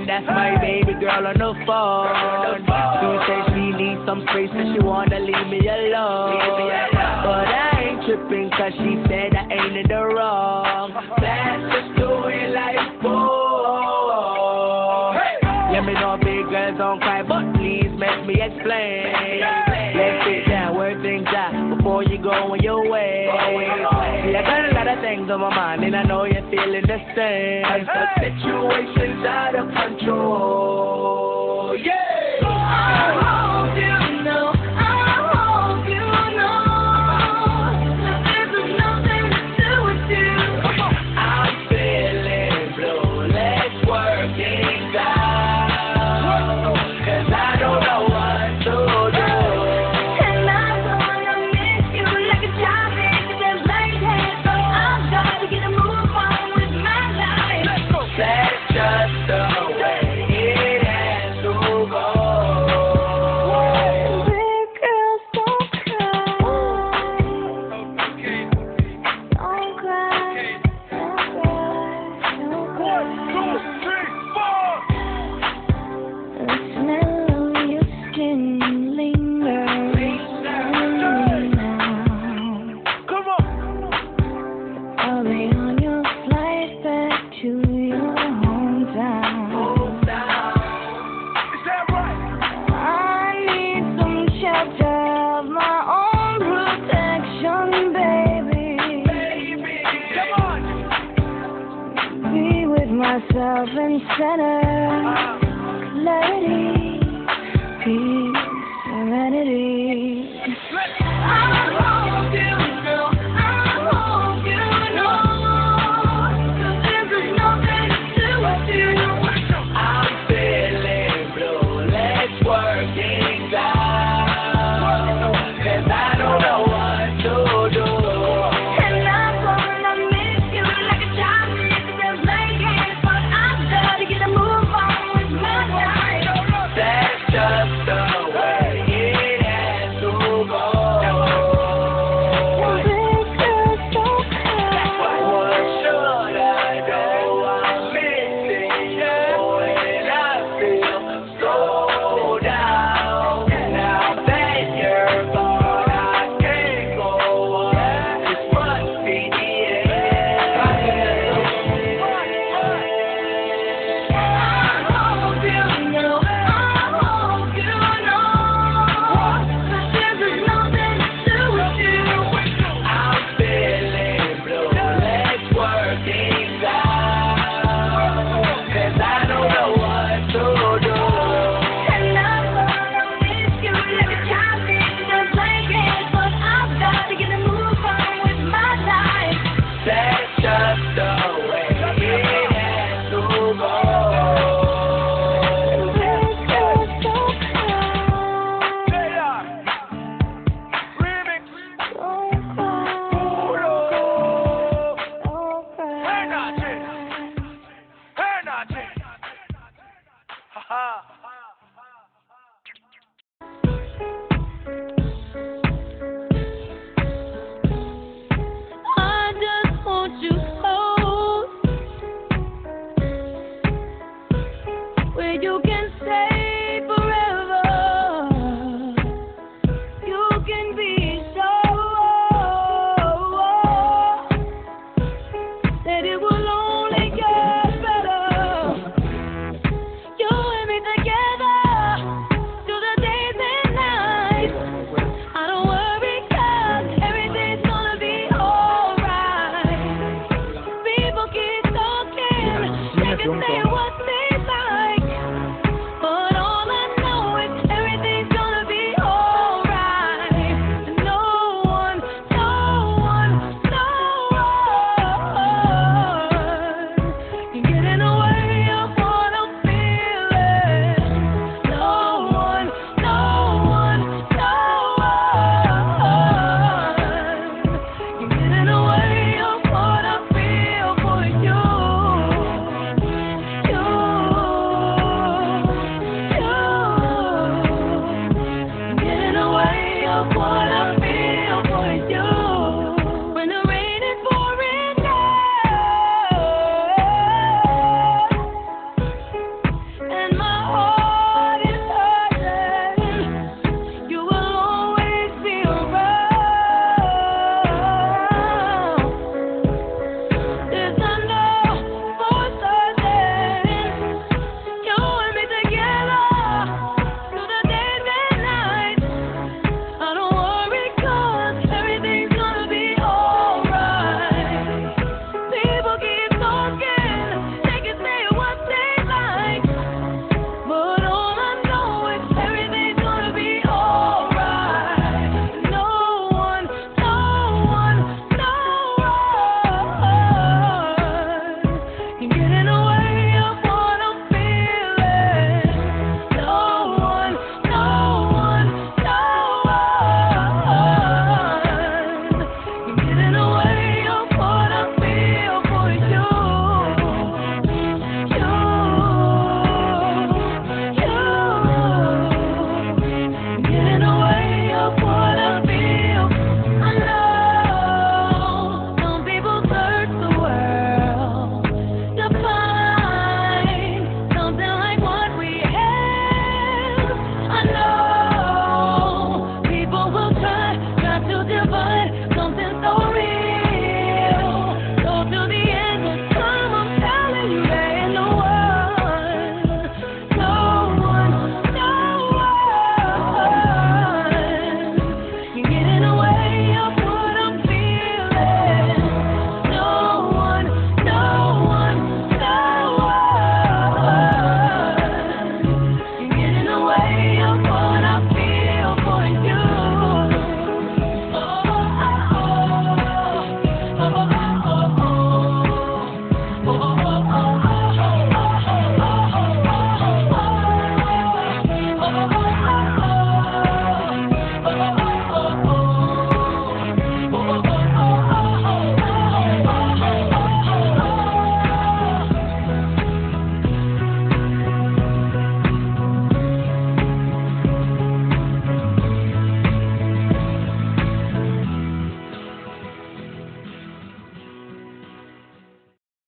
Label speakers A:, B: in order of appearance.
A: That's my baby girl on the phone. She said she needs some space and she wanna leave me alone. But I ain't tripping cause she said I ain't in the wrong. That's just the way life goes. Let me know big girls don't cry, but please make me explain. Let's sit down, where things are before you go on your way. See, I got a lot of things on my mind and I know you're feeling the same. The situation's out of control. Yeah. I hope you know. I hope you know that this is nothing to do with you. I'm feeling blue. Let's work things out. 'Cause I don't know what to do. And I'm gonna miss you like a child into them blank hands. So I've got to get a move on with my life. That's just the way it has to go. Big girls don't cry. Don't cry. Don't cry. Don't cry. The smell of your skin lingers now. Come on. I'll be on your flight back to your hometown. Is that right? I need some shelter of my own protection, baby. Come on. Be with myself and center. Clarity, peace, serenity. I hope you know. I hope you know. 'Cause this is nothing to do with you. I'm feeling blue. Let's work things out. 'Cause I don't know what to do. And I'm gonna miss you like a child into them blank hands. But I've got to get a move on with my life. That's just the way it has to go. Big girls don't cry. What should I do? I'm missing you and I feel so down. Now that you're gone, I can't go on. This must be the end. I hope you know. I hope you know. 'Cause this is nothing to do with you. I'm feeling blue. Let's work things out. 'Cause I don't know what to do. And I'm gonna miss you like a child into them blank hands. But I've got to get a move on with my life. That's just the way it has to go. Big girls don't cry. Remix. Don't cry. Don't cry. I just want you close, where you can stay forever. You can be sure that it will only get better. You and me together through the days and nights. I don't worry 'cause everything's gonna be alright. People keep talking, they can say